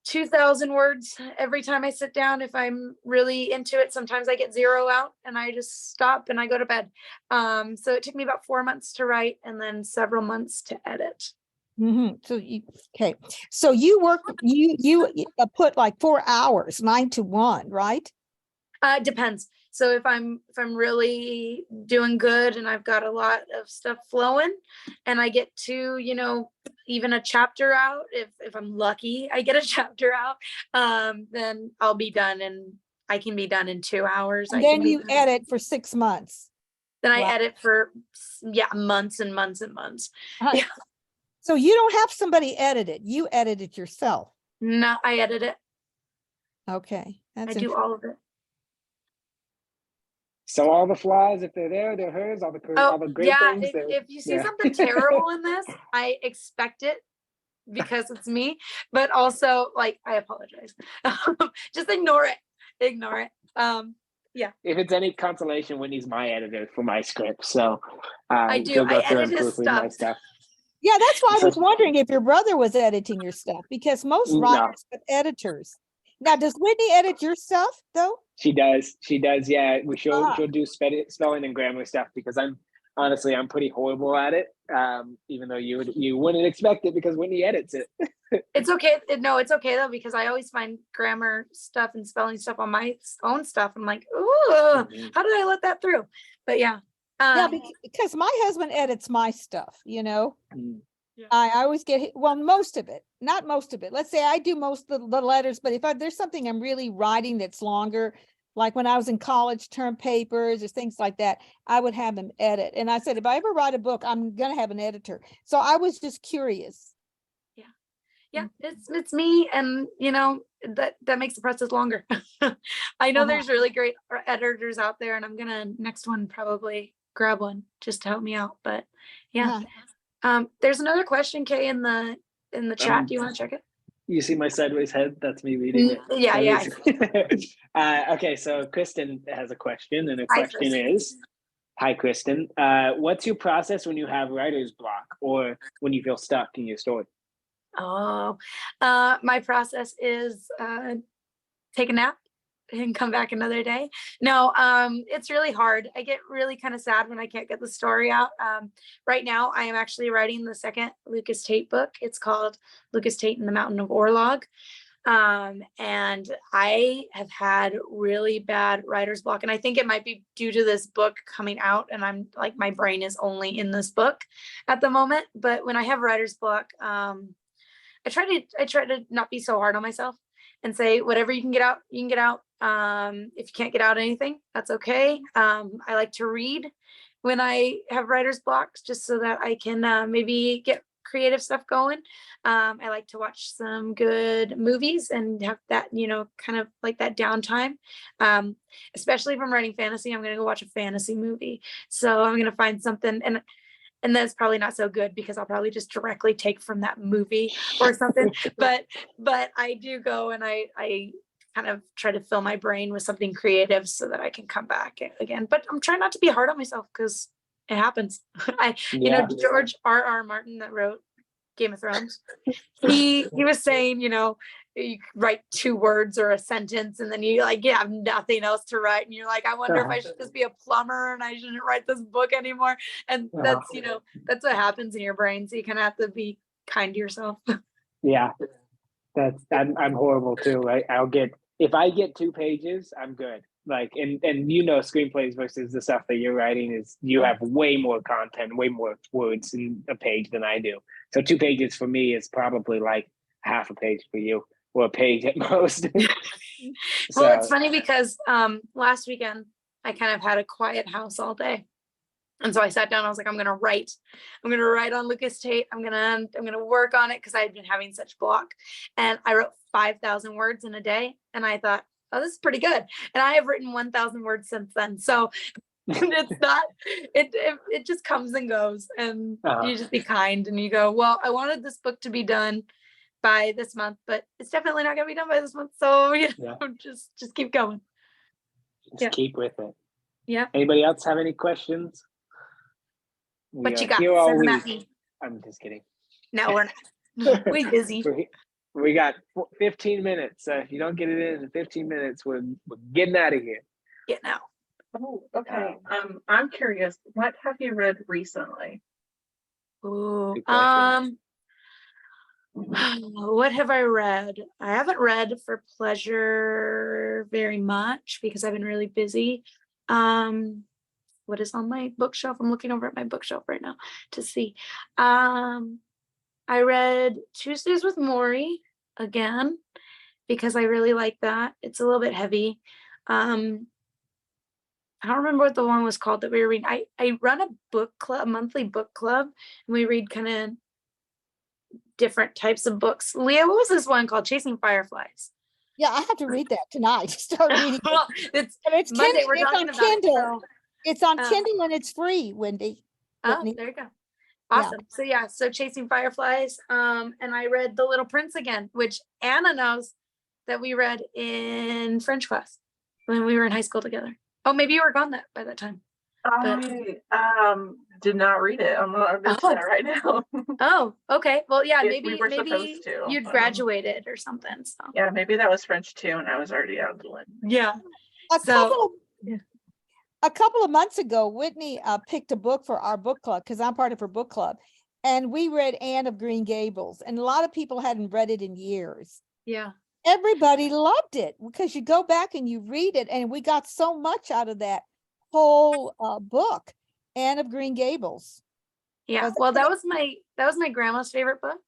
2,000 words every time I sit down. If I'm really into it, sometimes I get 0 out and I just stop and I go to bed. So it took me about 4 months to write and then several months to edit. So okay. So you work, you put like 4 hours, 9 to 1, right? Depends. So if I'm really doing good and I've got a lot of stuff flowing and I get to, even a chapter out, if I'm lucky, I get a chapter out, then I'll be done, and I can be done in 2 hours. And then you edit for 6 months. Then I Wow. edit for months and months and months. Yeah. So you don't have somebody edit it. You edit it yourself. No, I edit it. Okay. I do all of it. So all the flaws, if they're there, they're hers. All the great things. If you see something terrible in this, I expect it because it's me. But also, like, I apologize. Just ignore it. Ignore it. Yeah. If it's any consolation, Whitney's my editor for my script, so I do. I edit his my stuff. stuff. Yeah, that's why I was wondering if your brother was editing your stuff, because most writers have editors. Now, does Whitney edit your stuff though? She does. Yeah, she'll do spelling and grammar stuff because I'm pretty horrible at it. Even though you wouldn't expect it because Whitney edits it. It's okay. No, it's okay though, because I always find grammar stuff and spelling stuff on my own stuff. I'm like, ooh, how did I let that through? But yeah. Yeah, because my husband edits my stuff, Yeah. I always get, most of it, not most of it. Let's say I do most of the letters, but if there's something I'm really writing that's longer, like when I was in college, term papers or things like that, I would have him edit. And I said, if I ever write a book, I'm going to have an editor. So I was just curious. Yeah, it's me, and that makes the process longer. I know there's really great editors out there, and I'm gonna next one probably grab one just to help me out. But yeah. There's another question, Kay, in the chat. Do you want to check it? You see my sideways head? That's me reading it. Yeah. Okay, so Kristen has a question, and the Hi, question Kristen. is, hi, Kristen. What's your process when you have writer's block or when you feel stuck in your story? Oh, my process is take a nap and come back another day. No, it's really hard. I get really kind of sad when I can't get the story out. Right now, I am actually writing the second Lucas Tate book. It's called Lucas Tate and the Mountain of Orlog. And I have had really bad writer's block. And I think it might be due to this book coming out. And I'm like, my brain is only in this book at the moment. But when I have writer's block, I try to not be so hard on myself and say, whatever you can get out, you can get out. If you can't get out anything, that's okay. I like to read when I have writer's blocks, just so that I can maybe get creative stuff going. I like to watch some good movies and have that, kind of like that downtime. Especially if I'm writing fantasy, I'm going to go watch a fantasy movie. So I'm going to find something, and that's probably not so good because I'll probably just directly take from that movie or something. but I do go and I kind of try to fill my brain with something creative so that I can come back again. But I'm trying not to be hard on myself because it happens. George R.R. Martin that wrote Game of Thrones, he was saying, you write 2 words or a sentence and then you have nothing else to write, and you're like, I wonder if I should just be a plumber and I shouldn't write this book anymore. And that's that's what happens in your brain, so you kind of have to be kind to yourself. Yeah, I'm horrible too, right? If I get 2 pages, I'm good. Like, and screenplays versus the stuff that you're writing is, you have way more content, way more words in a page than I do. So 2 pages for me is probably like half a page for you, or a page at most. Well, it's funny because last weekend I kind of had a quiet house all day. And so I sat down, I was like, I'm gonna write on Lucas Tate. I'm gonna work on it because I had been having such block. And I wrote 5,000 words in a day. And I thought, oh, this is pretty good. And I have written 1,000 words since then. So it's not, it just comes and goes. And you just be kind and you go, well, I wanted this book to be done by this month, but it's definitely not gonna be done by this month. So just keep going. Just keep with it. Yeah. Anybody else have any questions? What you got? Send them at me. I'm just kidding. No, we're not. We're busy. We got 15 minutes. If you don't get it in 15 minutes, we're getting out of here. Getting out. Oh, okay. I'm curious. What have you read recently? Ooh, what have I read? I haven't read for pleasure very much because I've been really busy. What is on my bookshelf? I'm looking over at my bookshelf right now to see. I read Tuesdays with Maury again because I really like that. It's a little bit heavy. I don't remember what the one was called that we were reading. I run a book club, a monthly book club, and we read kind of different types of books. Leah, what was this one called? Chasing Fireflies. Yeah, I have to read that tonight. Start reading. Well, it's Monday. Monday. We're It's talking on about Kindle. it. So, it's on Kindle and it's free, Wendy. Whitney. there you go. Awesome. So Chasing Fireflies. And I read The Little Prince again, which Anna knows that we read in French class when we were in high school together. Oh, maybe you were gone by that time. I did not read it. I'm not that right now. Oh, okay. Well, yeah, We were supposed to. you'd graduated or something. So yeah, maybe that was French too, and I was already out of the line. yeah. A couple of months ago, Whitney picked a book for our book club because I'm part of her book club, and we read Anne of Green Gables, and a lot of people hadn't read it in years. Yeah. Everybody loved it because you go back and you read it, and we got so much out of that whole book, Anne of Green Gables. Yeah. Well, that was my grandma's favorite book.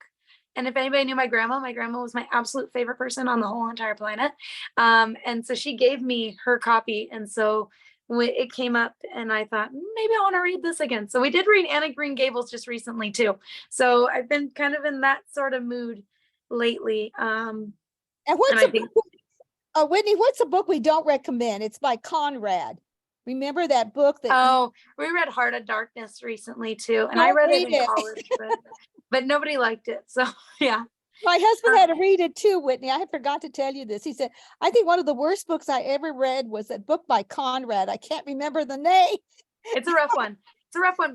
And if anybody knew my grandma was my absolute favorite person on the whole entire planet. And so she gave me her copy. And so when it came up and I thought, maybe I want to read this again. So we did read Anne of Green Gables just recently too. So I've been kind of in that sort of mood lately. And Whitney, what's a book we don't recommend? It's by Conrad. Remember that book that we read Heart of Darkness recently too. And I read it in college, but nobody liked it. So yeah. My husband had to read it too, Whitney. I forgot to tell you this. He said, I think one of the worst books I ever read was that book by Conrad. I can't remember the name. It's a rough one.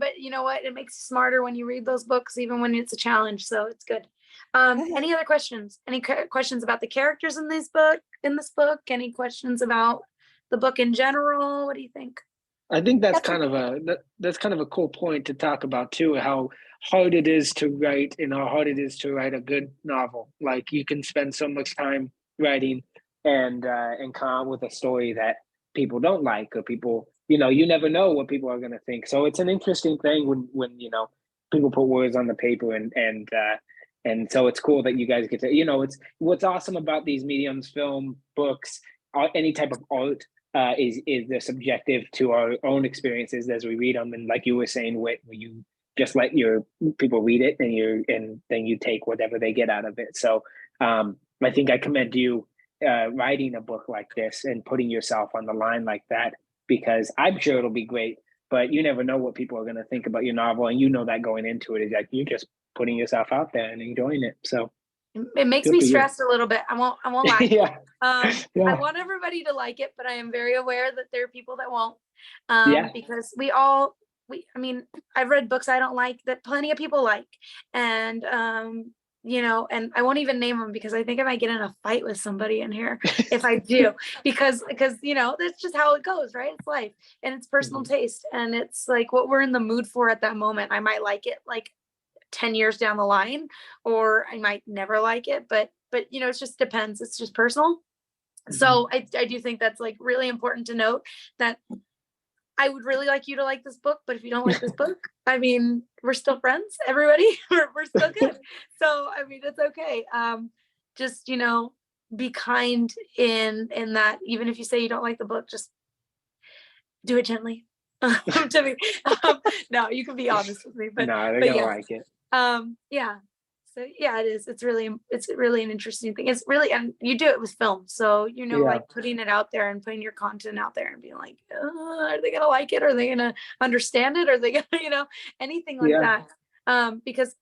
But you know what? It makes you smarter when you read those books, even when it's a challenge. So it's good. Any other questions? Any questions about the characters in this book? Any questions about the book in general? What do you think? I think that's kind of a cool point to talk about too, how hard it is to write and how hard it is to write a good novel. Like you can spend so much time writing and come up with a story that people don't like, or people, you never know what people are going to think. So it's an interesting thing when people put words on the paper and so it's cool that you guys get to, it's what's awesome about these mediums, film, books, any type of art, is they're subjective to our own experiences as we read them. And like you were saying, Whit, where you just let your people read it and then you take whatever they get out of it. So I think I commend you writing a book like this and putting yourself on the line like that, because I'm sure it'll be great, but you never know what people are going to think about your novel. And that going into it is like, you're just putting yourself out there and enjoying it. So it makes me stressed a little bit. I won't lie. Yeah. I want everybody to like it, but I am very aware that there are people that won't. Because I've read books I don't like that plenty of people like. And and I won't even name them because I think I might get in a fight with somebody in here if I do, because that's just how it goes, right? It's life and it's personal taste. And it's like what we're in the mood for at that moment. I might like it like 10 years down the line, or I might never like it, but it just depends. It's just personal. So I do think that's like really important to note that I would really like you to like this book, but if you don't like this book, we're still friends, everybody. We're still good. So, it's okay. Just, be kind in that, even if you say you don't like the book, just do it gently. To me, no, you can be honest with me, but No, they're but gonna yeah. like it. Yeah. So yeah, it is. It's really an interesting thing. It's really, and you do it with film. So, Yeah. like putting it out there and putting your content out there and being like, are they gonna like it? Are they gonna understand it? Are they gonna, anything like Yeah. that? Because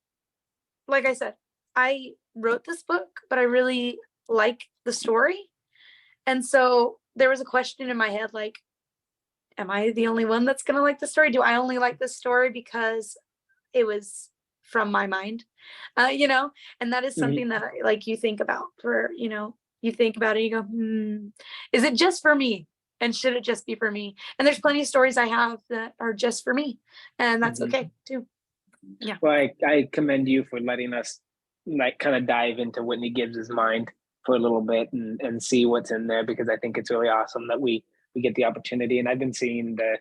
like I said, I wrote this book, but I really like the story. And so there was a question in my head, like, am I the only one that's gonna like the story? Do I only like this story because it was from my mind? And that is something that you think about for, you think about it, you go, is it just for me? And should it just be for me? And there's plenty of stories I have that are just for me, and that's okay too. Yeah. Well, I commend you for letting us like kind of dive into Whitney Gibbs's mind for a little bit and see what's in there, because I think it's really awesome that we get the opportunity. And I've been seeing the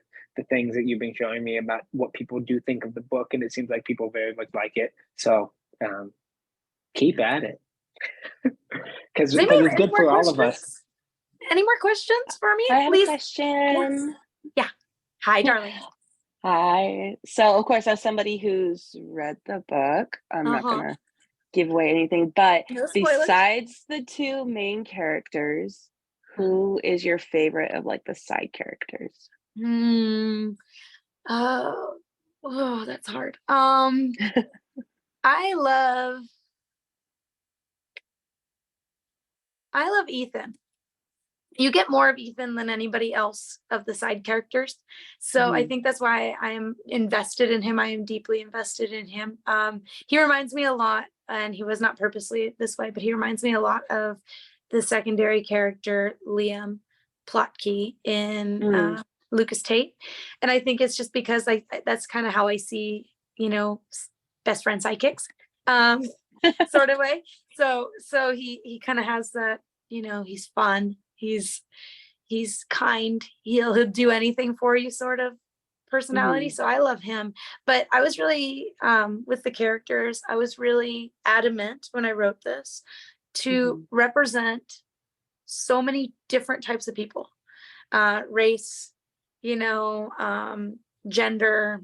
things that you've been showing me about what people do think of the book, and it seems like people very much like it. So keep at it, because it's good for all of us. Any more questions for me? I have please? a question. Yeah. Hi, darling. Hi. So, of course, as somebody who's read the book, I'm not going to give away anything, but No spoilers. besides the two main characters, who is your favorite of like the side characters? Oh, that's hard. I love Ethan. You get more of Ethan than anybody else of the side characters. So I think that's why I am invested in him. I am deeply invested in him. He reminds me a lot, and he was not purposely this way, but he reminds me a lot of the secondary character, Liam Plotke in Lucas Tate. And I think it's just because that's kind of how I see, best friend sidekicks, sort of way. So he kind of has that, he's fun. He's kind. He'll do anything for you sort of personality. So I love him. But I was really, with the characters, I was really adamant when I wrote this to represent so many different types of people, race, gender,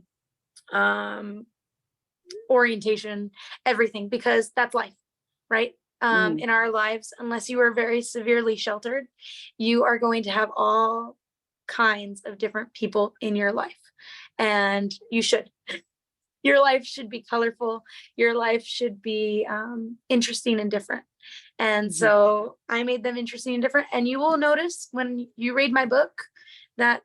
orientation, everything, because that's life, right? In our lives, unless you are very severely sheltered, you are going to have all kinds of different people in your life. And you should. Your life should be colorful. Your life should be interesting and different. And so I made them interesting and different. And you will notice when you read my book that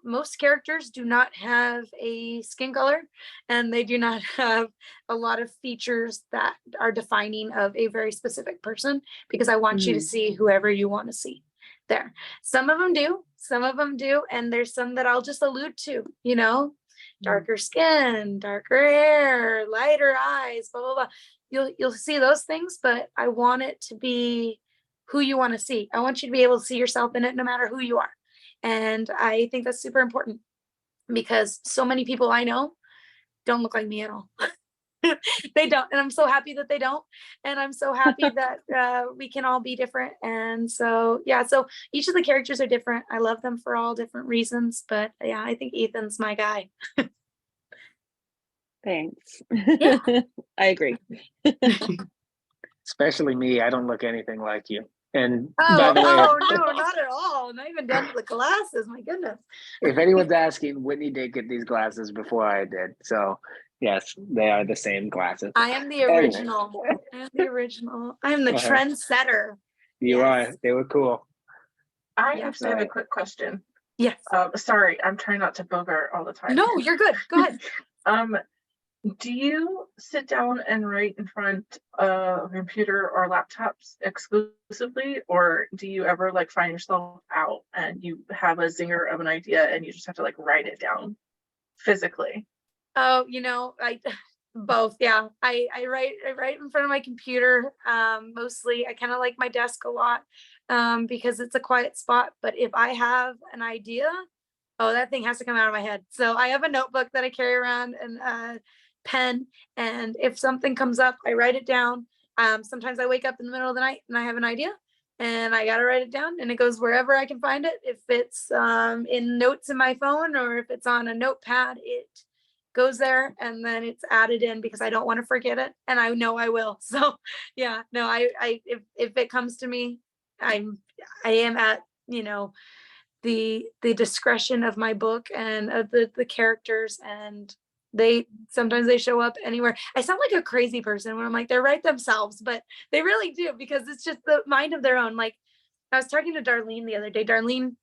most characters do not have a skin color, and they do not have a lot of features that are defining of a very specific person, because I want you to see whoever you want to see there. Some of them do, and there's some that I'll just allude to, darker skin, darker hair, lighter eyes, blah, blah, blah. You'll see those things, but I want it to be who you want to see. I want you to be able to see yourself in it no matter who you are. And I think that's super important, because so many people I know don't look like me at all. They don't. And I'm so happy that they don't. And I'm so happy that we can all be different. And so, yeah, so each of the characters are different. I love them for all different reasons. But yeah, I think Ethan's my guy. Thanks. Yeah. I agree. Especially me. I don't look anything like you. And Oh, by the way, no, not at all. Not even down to the glasses. My goodness. if anyone's asking, Whitney did get these glasses before I did. So yes, they are the same glasses. I am the original. I am the trendsetter. You are. They were cool. I actually have a quick question. Yes. Sorry, I'm trying not to bogart all the time. No, you're good. Go ahead. Do you sit down and write in front of a computer or laptops exclusively, or do you ever find yourself out and you have a zinger of an idea and you just have to write it down physically? Oh, both. Yeah. I write in front of my computer. Mostly I kind of like my desk a lot, because it's a quiet spot. But if I have an idea, that thing has to come out of my head. So I have a notebook that I carry around and pen, and if something comes up, I write it down. Sometimes I wake up in the middle of the night and I have an idea, and I gotta write it down, and it goes wherever I can find it. If it's in notes in my phone, or if it's on a notepad, it goes there, and then it's added in because I don't want to forget it, and I know I will. So yeah, no, I if it comes to me, I am at, you know, the discretion of my book and of the characters, and sometimes they show up anywhere. I sound like a crazy person when I'm like, they write themselves, but they really do, because it's just the mind of their own. Like, I was talking to Darlene the other day. Darlene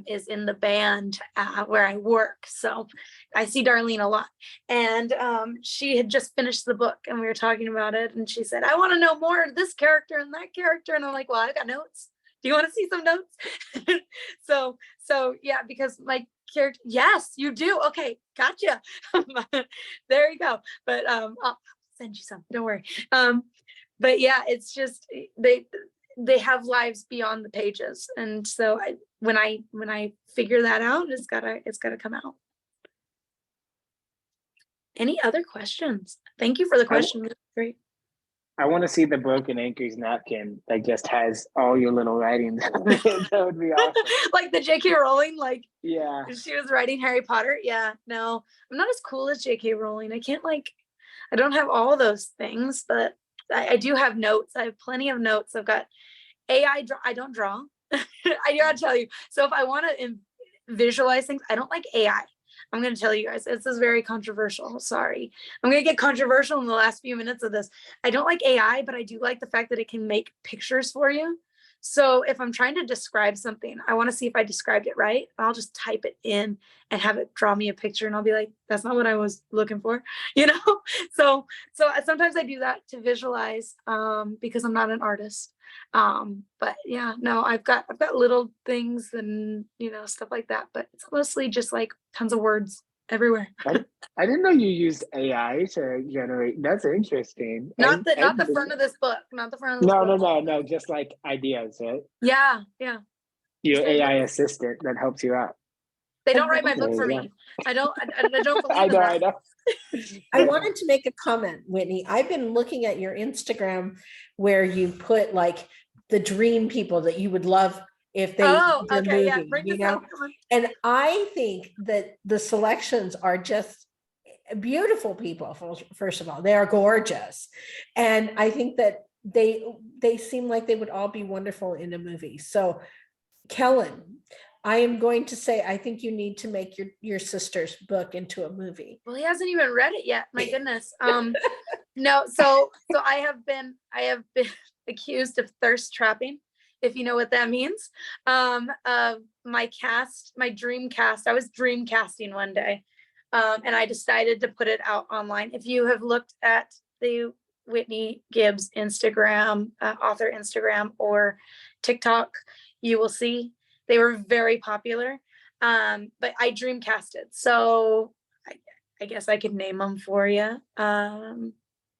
is in the band where I work, so I see Darlene a lot, and she had just finished the book, and we were talking about it, and she said, I want to know more of this character and that character, and I'm like, well, I got notes. Do you want to see some notes? so yeah, because my character, yes, you do. Okay, gotcha. There you go. But I'll send you some, don't worry. But yeah, it's just they have lives beyond the pages, and so when I figure that out, it's gotta come out. Any other questions? Thank you for the question. Great. I want to see the Broken Anchors napkin that just has all your little writings. That would be awesome. Like the J.K. Rowling, like, yeah, she was writing Harry Potter. Yeah, no, I'm not as cool as J.K. Rowling. I don't have all those things, but I do have notes. I have plenty of notes. I've got AI. I don't draw. I gotta tell you. So if I want to visualize things, I don't like AI. I'm going to tell you guys, this is very controversial. Sorry. I'm going to get controversial in the last few minutes of this. I don't like AI, but I do like the fact that it can make pictures for you. So if I'm trying to describe something, I want to see if I described it right. I'll just type it in and have it draw me a picture, and I'll be like, that's not what I was looking for, you know? So sometimes I do that to visualize, because I'm not an artist. But yeah, no, I've got little things and, you know, stuff like that, but it's mostly just like tons of words everywhere. I didn't know you used AI to generate. That's interesting. Not the front of this book. Not the front of this book. No. Just like ideas, right? Yeah. Your Just AI ideas. assistant that helps you out. They don't write my book There for you me. I don't believe I in know, that. I know. I wanted to make a comment, Whitney. I've been looking at your Instagram where you put like the dream people that you would love if they Oh, did a okay, yeah. movie, Bring you this know? up. Come on. And I think that the selections are just beautiful people. First of all, they are gorgeous. And I think that they seem like they would all be wonderful in a movie. So Kellen, I am going to say, I think you need to make your sister's book into a movie. Well, he hasn't even read it yet. My goodness. No, so I have been accused of thirst trapping, if you know what that means. Of my dream cast. I was dream casting one day. And I decided to put it out online. If you have looked at the Whitney Gibbs Instagram, author Instagram or TikTok, you will see they were very popular. But I dream casted. So I guess I could name them for you.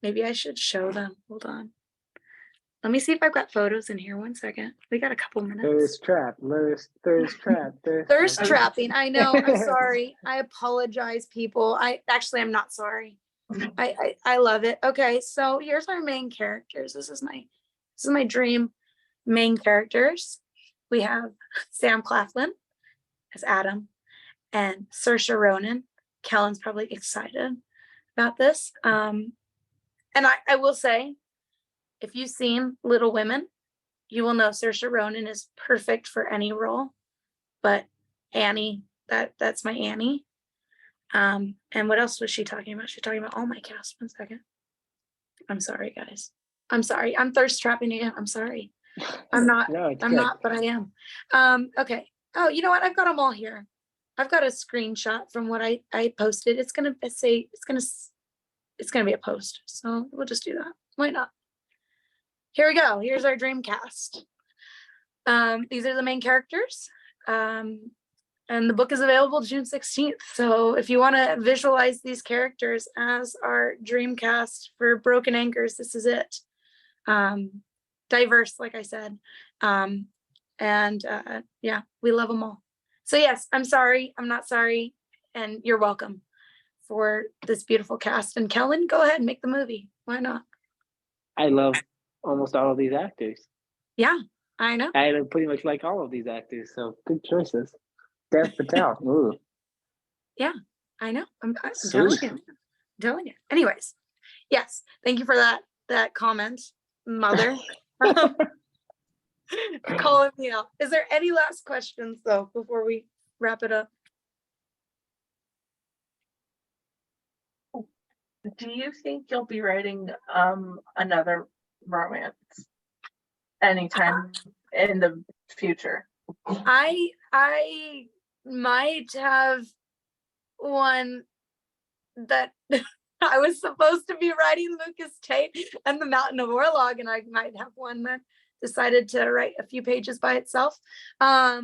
Maybe I should show them. Hold on. Let me see if I've got photos in here. 1 second. We got a couple minutes. Thirst trap. Thirst trap. Thirst trapping. I know. I'm sorry. I apologize, people. I'm not sorry. I love it. Okay, so here's our main characters. This is my dream main characters. We have Sam Claflin as Adam and Saoirse Ronan. Kellen's probably excited about this. And I will say, if you've seen Little Women, you will know Saoirse Ronan is perfect for any role. But Annie, that's my Annie. And what else was she talking about? She's talking about all my cast. 1 second. I'm sorry, guys. I'm sorry. I'm thirst trapping again. I'm sorry. I'm not. No, I'm not, but I am. Okay. Oh, you know what? I've got them all here. I've got a screenshot from what I posted. It's gonna be a post. So we'll just do that. Why not? Here we go. Here's our dream cast. These are the main characters. And the book is available June 16th. So if you want to visualize these characters as our dream cast for Broken Anchors, this is it. Diverse, like I said. Yeah, we love them all. So yes, I'm sorry. I'm not sorry. And you're welcome for this beautiful cast. And Kellen, go ahead and make the movie. Why not? I love almost all of these actors. Yeah, I know. I pretty much like all of these actors, so good choices. Dev Patel. Ooh, I know. I'm telling sweet. you. I'm telling you. Anyways, yes, thank you for that comment, mother. Calling me out. Is there any last questions though before we wrap it up? Do you think you'll be writing another romance anytime in the future? I might have one that I was supposed to be writing Lucas Tate and the Mountain of Orlog, and I might have one that decided to write a few pages by itself while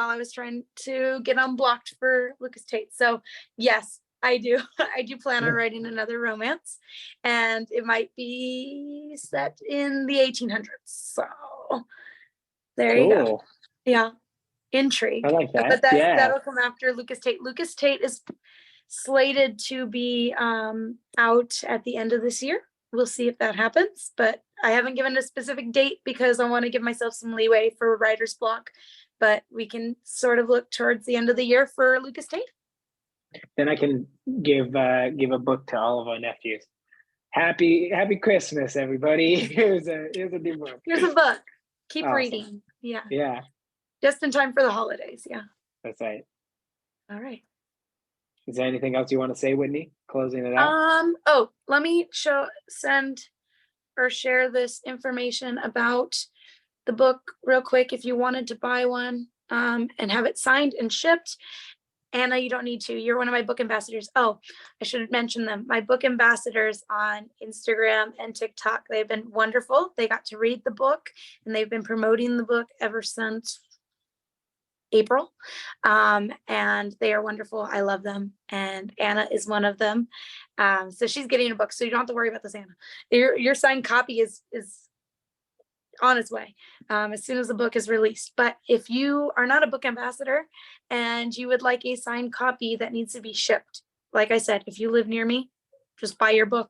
I was trying to get unblocked for Lucas Tate. So yes, I do. I do plan on writing another romance, and it might be set in the 1800s. So there you go. Cool. Yeah, intrigue. I like that. But Yeah. that'll come after Lucas Tate. Lucas Tate is slated to be out at the end of this year. We'll see if that happens, but I haven't given a specific date because I want to give myself some leeway for writer's block. But we can sort of look towards the end of the year for Lucas Tate. Then I can give a book to all of our nephews. Happy Christmas, everybody. Here's a new book. Here's a book. Keep Awesome. reading. Yeah. Yeah, Just in time for the holidays. Yeah. that's right. All right. Is there anything else you want to say, Whitney? Closing it out. Oh, let me send or share this information about the book real quick. If you wanted to buy one and have it signed and shipped, Anna, you don't need to. You're one of my book ambassadors. Oh, I should mention them. My book ambassadors on Instagram and TikTok, they've been wonderful. They got to read the book and they've been promoting the book ever since April. And they are wonderful. I love them. And Anna is one of them. So she's getting a book. So you don't have to worry about this, Anna. Your signed copy is on its way as soon as the book is released. But if you are not a book ambassador and you would like a signed copy that needs to be shipped, like I said, if you live near me, just buy your book